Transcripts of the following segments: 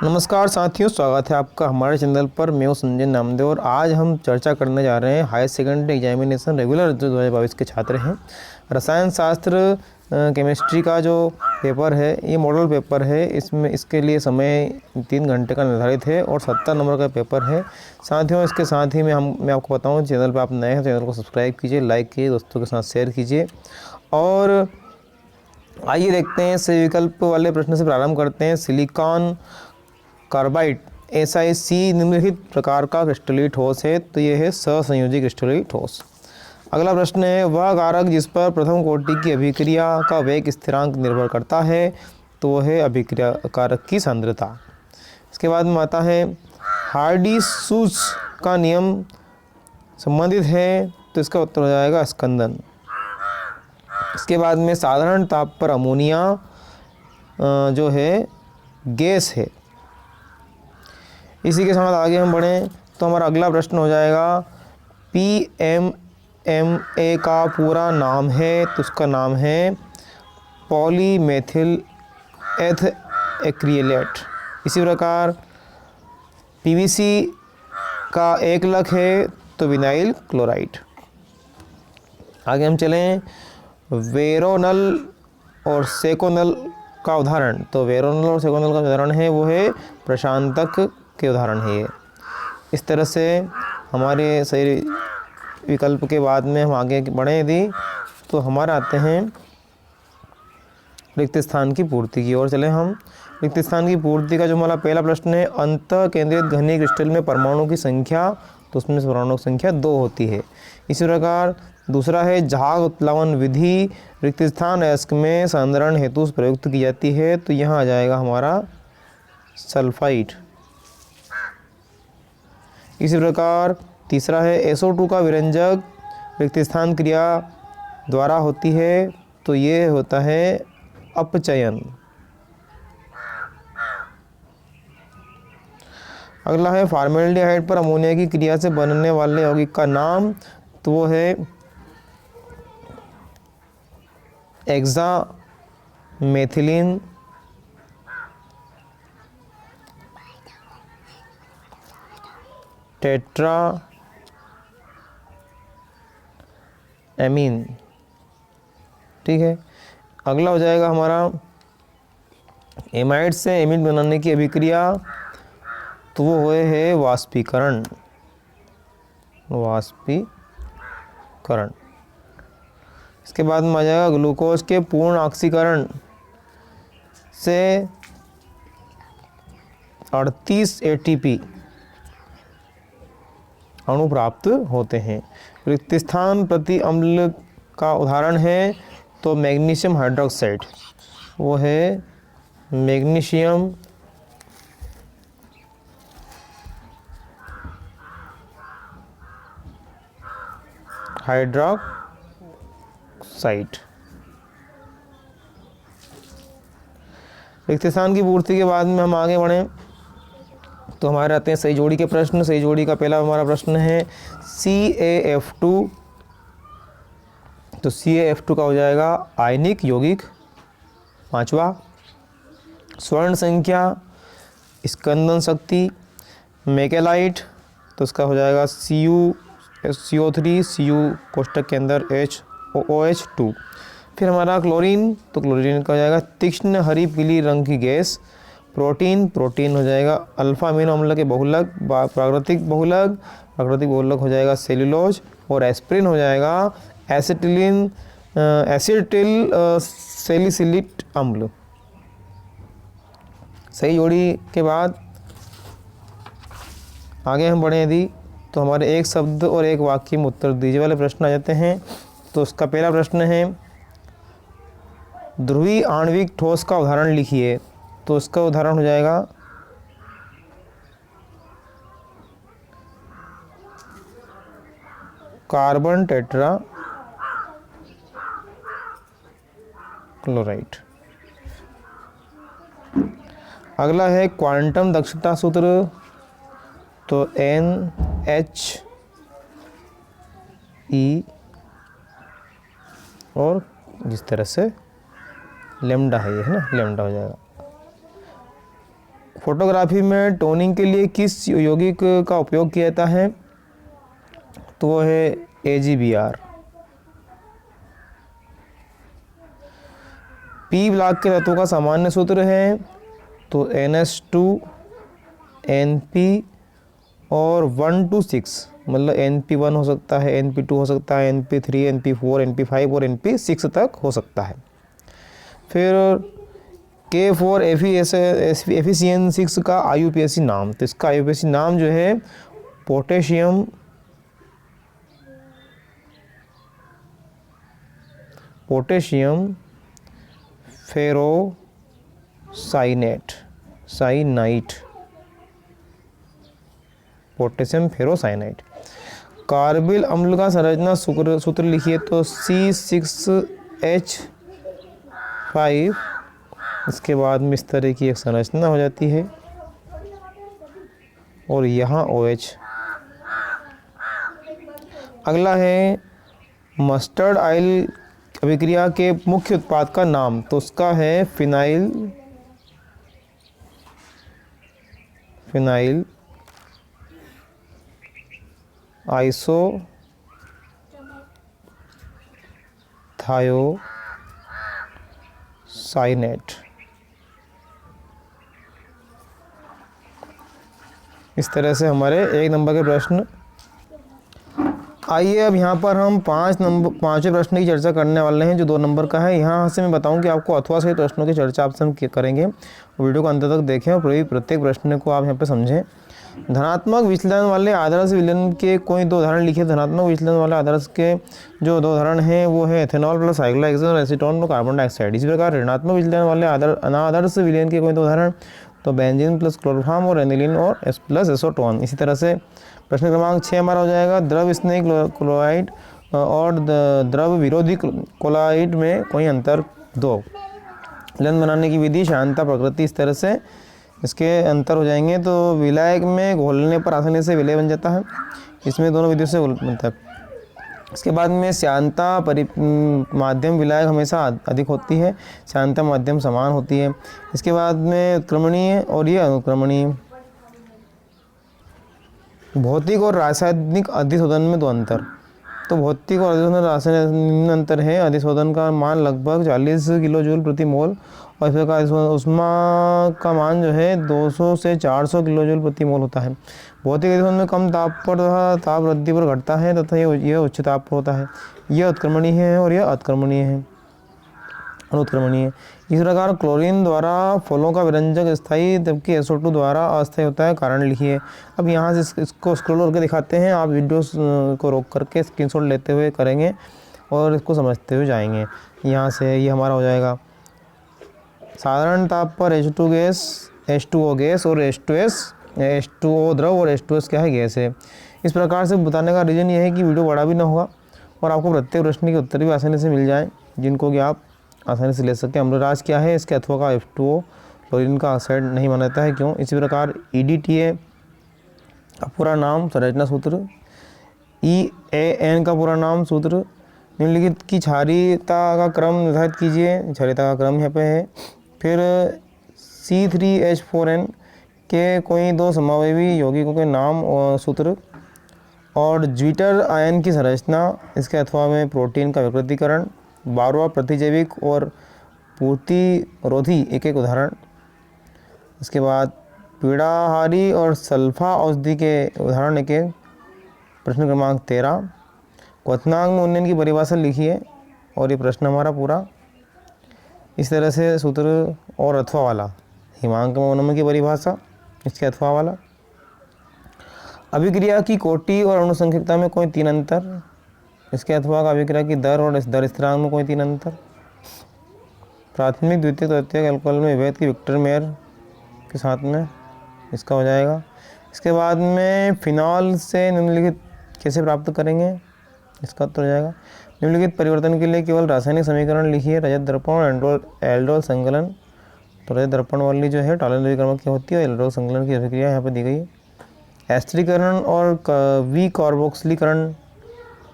नमस्कार साथियों, स्वागत है आपका हमारे चैनल पर। मैं हूं संजय नामदेव और आज हम चर्चा करने जा रहे हैं हायर सेकेंडरी एग्जामिनेशन रेगुलर जो 2022 के छात्र हैं। रसायन शास्त्र केमिस्ट्री का जो पेपर है ये मॉडल पेपर है। इसमें इसके लिए समय 3 घंटे का निर्धारित है और 70 नंबर का पेपर है। साथियों, इसके साथ ही मैं आपको बताऊँ, चैनल पर आप नए हैं चैनल को सब्सक्राइब कीजिए, लाइक कीजिए, दोस्तों के साथ शेयर कीजिए। और आइए देखते हैं सही विकल्प वाले प्रश्न से प्रारंभ करते हैं। सिलिकॉन कार्बाइड SiC निम्नलिखित प्रकार का क्रिस्टलीय ठोस है, तो यह है सहसंयोजी क्रिस्टलीय ठोस। अगला प्रश्न है, वह कारक जिस पर प्रथम कोटि की अभिक्रिया का वेग स्थिरांक निर्भर करता है, तो वह है अभिक्रिया कारक की सांद्रता। इसके बाद में आता है हार्डी-सूज़ का नियम संबंधित है, तो इसका उत्तर हो जाएगा स्कंदन। इसके बाद में साधारण ताप पर अमोनिया जो है गैस है। इसी के साथ आगे हम बढ़ें तो हमारा अगला प्रश्न हो जाएगा PMMA का पूरा नाम है, तो उसका नाम है पॉलीमेथिल एथ एक्रिलेट। इसी प्रकार PVC का एकलक है, तो विनाइल क्लोराइड। आगे हम चलें, वेरोनल और सेकोनल का उदाहरण। तो वेरोनल और सेकोनल का उदाहरण है वो है प्रशांतक के उदाहरण है ये। इस तरह से हमारे सही विकल्प के बाद में हम आगे बढ़े यदि तो हमारे आते हैं रिक्त स्थान की पूर्ति की ओर। चले हम रिक्त स्थान की पूर्ति का जो हमारा पहला प्रश्न है, अंत केंद्रित घनीय क्रिस्टल में परमाणु की संख्या, तो उसमें परमाणु की संख्या 2 होती है। इसी प्रकार दूसरा है झाग उत्प्लावन विधि रिक्त स्थान अयस्क में सांद्रण हेतु प्रयुक्त की जाती है, तो यहाँ आ जाएगा हमारा सल्फाइड। इसी प्रकार तीसरा है SO2 का विरंजक रिक्त स्थान क्रिया द्वारा होती है, तो ये होता है अपचयन। अगला है फॉर्मेल्डिहाइड पर अमोनिया की क्रिया से बनने वाले यौगिक का नाम, तो वो है एक्सामेथिलीन, टेट्रा एमीन। ठीक है, अगला हो जाएगा हमारा एमाइड से एमीन बनाने की अभिक्रिया, तो वो हुए है वाष्पीकरण। इसके बाद में आ जाएगा ग्लूकोज के पूर्ण ऑक्सीकरण से 38 ATP अणु प्राप्त होते हैं। रिक्त स्थान प्रति अम्ल का उदाहरण है तो मैग्नीशियम हाइड्रोक्साइड, वो है मैग्नीशियम हाइड्रोक्साइड। रिक्त स्थान की पूर्ति के बाद में हम आगे बढ़ें तो हमारे आते हैं सही जोड़ी के प्रश्न। सही जोड़ी का पहला हमारा प्रश्न है CaF2, तो CaF2 का हो जाएगा आयनिक यौगिक। पांचवा, स्वर्ण संख्या स्कंदन शक्ति मेकेलाइट, तो उसका हो जाएगा CO3 Cu कोष्टक के अंदर HOOH2। फिर हमारा क्लोरीन, तो क्लोरीन का हो जाएगा तीक्ष्ण हरी पीली रंग की गैस। प्रोटीन हो जाएगा अल्फा अमीनो अम्ल के बहुलक प्राकृतिक बहुलक हो जाएगा सेल्यूलोज। और एस्पिरिन हो जाएगा एसिटिल सैलिसिलिक अम्ल। सही जोड़ी के बाद आगे हम बढ़े यदि तो हमारे एक शब्द और एक वाक्य में उत्तर दीजिए वाले प्रश्न आ जाते हैं। तो उसका पहला प्रश्न है ध्रुवीय आणविक ठोस का उदाहरण लिखिए, तो उसका उदाहरण हो जाएगा कार्बन टेट्रा क्लोराइड। अगला है क्वांटम दक्षता सूत्र, तो NHE और जिस तरह से लेमडा है ये, है ना, लेमडा हो जाएगा। फोटोग्राफी में टोनिंग के लिए किस यौगिक का उपयोग किया जाता है? तो वो है AgBr। पी ब्लॉक के तत्वों का सामान्य सूत्र है तो NH2 NP और 1 to 6, मतलब NP1 हो सकता है, NP2 हो सकता है, NP3 NP4 NP5 और NP6 तक हो सकता है। फिर K4 एफिशिएंट 6 का IUPAC नाम, तो इसका IUPAC नाम जो है पोटेशियम फेरोसाइनेट पोटेशियम फेरोसाइनाइड। कार्बिल अम्ल का संरचना सूत्र लिखिए तो C6H5। इसके बाद में इस तरह की एक संरचना हो जाती है और यहाँ OH। अगला है मस्टर्ड ऑयल अभिक्रिया के मुख्य उत्पाद का नाम, तो उसका है फिनाइल आइसोथायोसाइनेट। इस तरह से हमारे 1 नंबर के प्रश्न। आइए अब यहाँ पर हम 5वें प्रश्न की चर्चा करने वाले हैं जो 2 नंबर का है। यहाँ से मैं बताऊँ कि आपको अथवा सहित प्रश्नों की चर्चा आपसे हम करेंगे। वीडियो को अंत तक देखें और प्रत्येक प्रश्न को आप यहाँ पे समझें। धनात्मक विचलन वाले आदर्श विलयन के कोई 2 उदाहरण लिखिए। धनात्मक विचलन वाले आदर्श के जो 2 उदाहरण हैं वो है एथेनॉल प्लस साइक्लोहेक्सेन और एसीटोन और कार्बन डाइऑक्साइड। इसी प्रकार ऋणात्मक विचलन वाले अनादर्श विलयन के कोई 2 उदाहरण तो बेंजीन प्लस क्लोरोफॉर्म और एनिलीन और प्लस एसीटोन। इसी तरह से प्रश्न क्रमांक 6 हमारा हो जाएगा द्रव स्नेही क्लोराइड और द्रव विरोधी क्लोराइड में कोई अंतर 2। विलयन बनाने की विधि, शांता, प्रकृति, इस तरह से इसके अंतर हो जाएंगे। तो विलायक में घोलने पर आसानी से विलय बन जाता है, इसमें दोनों विधियों से बनता है। इसके बाद में श्यानता माध्यम विलायक हमेशा अधिक होती है, श्यानता माध्यम समान होती है। इसके बाद में उत्क्रमणीय और ये अनुक्रमणीय। भौतिक और रासायनिक अधिशोधन में 2 अंतर, तो भौतिक और रासायनिक अंतर है। अधिशोधन का मान लगभग 40 किलो जूल प्रति मोल और इस प्रकार उष्मा का मान जो है 200 से 400 किलो जूल प्रति मोल होता है। भौतिक अधिशोधन में कम ताप पर तथा ताप वृद्धि पर घटता है तथा यह उच्च ताप पर होता है। यह उत्क्रमणीय है और यह उत्क्रमणीय है, अनुत्क्रमणीय। इस प्रकार क्लोरीन द्वारा फलों का विरंजक स्थायी जबकि SO2 द्वारा अस्थायी होता है। कारण लिखिए। अब यहाँ से इसको स्क्रॉल करके दिखाते हैं, आप वीडियो को रोक करके स्क्रीनशॉट लेते हुए करेंगे और इसको समझते हुए जाएंगे। यहाँ से ये हमारा हो जाएगा साधारण ताप पर H2 गैस, H2O गैस और H2O द्रव और H2S क्या है, गैस है। इस प्रकार से बताने का रीज़न ये है कि वीडियो बड़ा भी ना होगा और आपको प्रत्येक प्रश्न के उत्तर भी आसानी से मिल जाए जिनको कि आप आसानी से ले सकें। अम्लराज क्या है, इसके अथवा का F2O क्लोरीन का ऑक्साइड नहीं माना जाता है, क्यों? इसी प्रकार EDTA का पूरा नाम, संरचना सूत्र। EAN का पूरा नाम, सूत्र। निम्नलिखित की क्षारीयता का क्रम निर्धारित कीजिए। क्षारीयता का क्रम यहाँ पे है। फिर C3H4N के कोई 2 समावयवी यौगिकों के नाम और सूत्र। और ज्विटर आयन की संरचना, इसके अथवा में प्रोटीन का विकृतीकरण, 12वां प्रतिजैविक और पूर्तिरोधी एक उदाहरण। इसके बाद पीड़ाहारी और सल्फा औषधि के उदाहरण एक। प्रश्न क्रमांक 13 क्वथनांक में उन्नयन की परिभाषा लिखिए और ये प्रश्न हमारा पूरा। इस तरह से सूत्र और अथवा वाला हिमांक में उन्नयन की परिभाषा, इसके अथवा वाला। अभिक्रिया की कोटि और अनुसंख्यकता में कोई 3 अंतर, इसके अथवा का अभिक्रिया की दर और दर स्थिरांक में कोई 3 अंतर। प्राथमिक द्वितीयक तृतीयक अल्कोहल में विभेद की विक्टर मेयर के साथ में, इसका हो जाएगा। इसके बाद में फिनॉल से निम्नलिखित कैसे प्राप्त करेंगे, इसका उत्तर हो जाएगा। निम्नलिखित परिवर्तन के लिए केवल रासायनिक समीकरण लिखिए। रजत दर्पण और एल्डोल संकलन, तो रजत दर्पण वाली जो है टॉलरेंस क्रम की होती है और एल्डोल संकलन की अभिक्रिया यहाँ पर दी गई है। एस्टरीकरण और विकार्बोक्सिलीकरण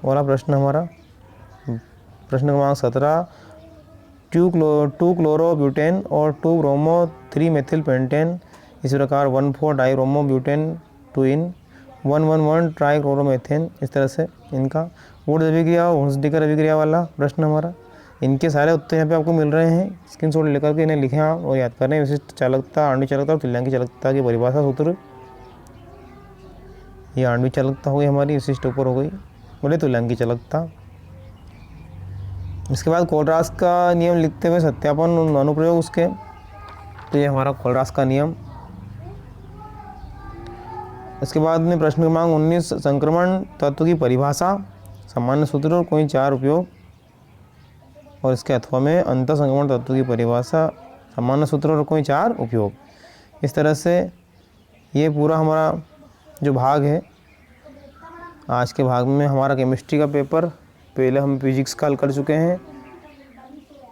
वाला प्रश्न हमारा। प्रश्न क्रमांक 17 2 क्लोरोब्यूटेन और 2 ब्रोमो 3 मेथिल पेंटेन इस प्रकार 1,4 डाइब्रोमोब्यूटेन 2 1,1,1 ट्राइक्लोरोमेथेन, इस तरह से इनका वुड अभिक्रिया और हुंसडीकर अभिक्रिया वाला प्रश्न हमारा। इनके सारे उत्तर यहाँ पे आपको मिल रहे हैं, स्क्रीनशॉट लेकर के इन्हें लिखें आप और याद करें। विशिष्ट चालकता, आणविक चालकता और तुल्यांकी चालकता की परिभाषा सूत्र। ये आणविक चालकता हो गई हमारी, विशिष्ट ऊपर हो गई, बोले तुल्यांकी चालकता। इसके बाद कोलरास का नियम लिखते हुए सत्यापन अनुप्रयोग उसके, तो ये हमारा कोलरास का नियम। इसके बाद में प्रश्न क्रमांक 19 संक्रमण तत्व की परिभाषा, सामान्य सूत्र और कोई 4 उपयोग। और इसके अथवा में अंतर संक्रमण तत्व की परिभाषा, सामान्य सूत्र और कोई 4 उपयोग। इस तरह से ये पूरा हमारा जो भाग है, आज के भाग में हमारा केमिस्ट्री का पेपर, पहले हम फिजिक्स का हल कर चुके हैं,